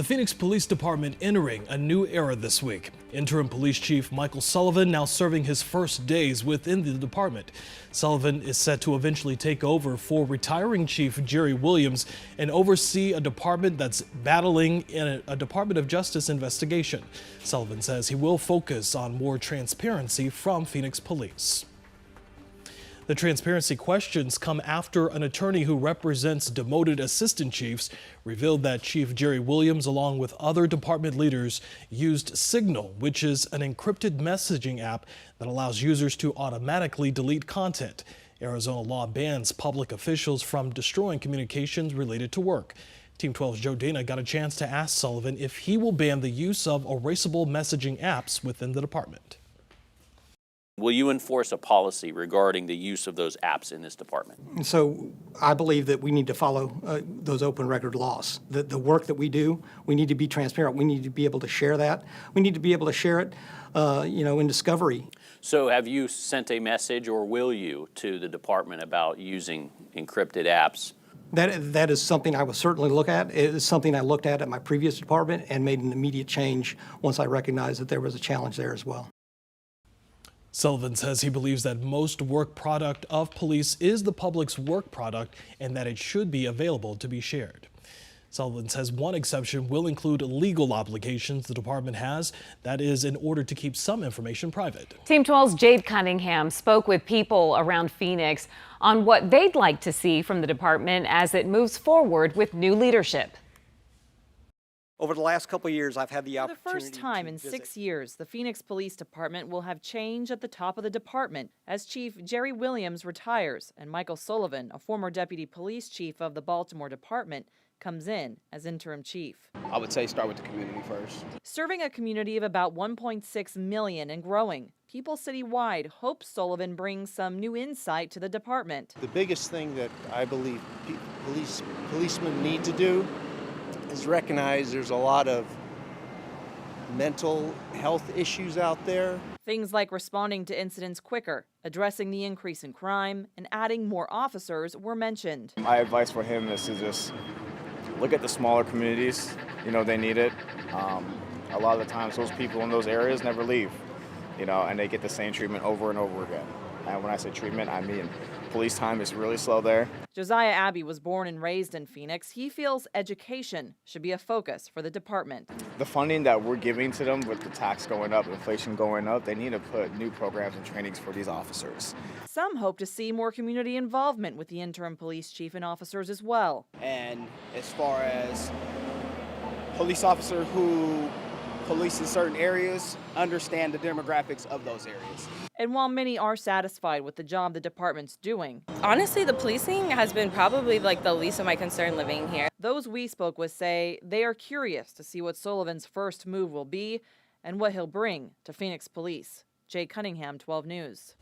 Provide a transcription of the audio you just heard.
The Phoenix Police Department entering a new era this week. Interim Police Chief Michael Sullivan now serving his first days within the department. Sullivan is set to eventually take over for retiring Chief Jerry Williams and oversee a department that's battling in a Department of Justice investigation. Sullivan says he will focus on more transparency from Phoenix Police. The transparency questions come after an attorney who represents demoted assistant chiefs revealed that Chief Jerry Williams, along with other department leaders, used Signal, which is an encrypted messaging app that allows users to automatically delete content. Arizona law bans public officials from destroying communications related to work. Team 12's Joe Dana got a chance to ask Sullivan if he will ban the use of erasable messaging apps within the department. Will you enforce a policy regarding the use of those apps in this department? So I believe that we need to follow those open record laws. The work that we do, we need to be transparent. We need to be able to share that. We need to be able to share it, in discovery. So have you sent a message, or will you, to the department about using encrypted apps? That is something I will certainly look at. It is something I looked at my previous department and made an immediate change once I recognized that there was a challenge there as well. Sullivan says he believes that most work product of police is the public's work product and that it should be available to be shared. Sullivan says one exception will include legal obligations the department has, that is, in order to keep some information private. Team 12's Jade Cunningham spoke with people around Phoenix on what they'd like to see from the department as it moves forward with new leadership. Over the last couple of years, I've had the opportunity. For the first time in 6 years, the Phoenix Police Department will have change at the top of the department as Chief Jerry Williams retires and Michael Sullivan, a former deputy police chief of the Baltimore Department, comes in as interim chief. I would say start with the community first. Serving a community of about 1.6 million and growing, people citywide hope Sullivan brings some new insight to the department. The biggest thing that I believe policemen need to do is recognize there's a lot of mental health issues out there. Things like responding to incidents quicker, addressing the increase in crime, and adding more officers were mentioned. My advice for him is to just look at the smaller communities. They need it. A lot of the times those people in those areas never leave, and they get the same treatment over and over again. And when I say treatment, I mean police time is really slow there. Josiah Abbey was born and raised in Phoenix. He feels education should be a focus for the department. The funding that we're giving to them with the tax going up, inflation going up, they need to put new programs and trainings for these officers. Some hope to see more community involvement with the interim police chief and officers as well. And as far as police officer who police in certain areas, understand the demographics of those areas. And while many are satisfied with the job the department's doing, honestly, the policing has been probably the least of my concern living here. Those we spoke with say they are curious to see what Sullivan's first move will be and what he'll bring to Phoenix Police. Jay Cunningham, 12 News.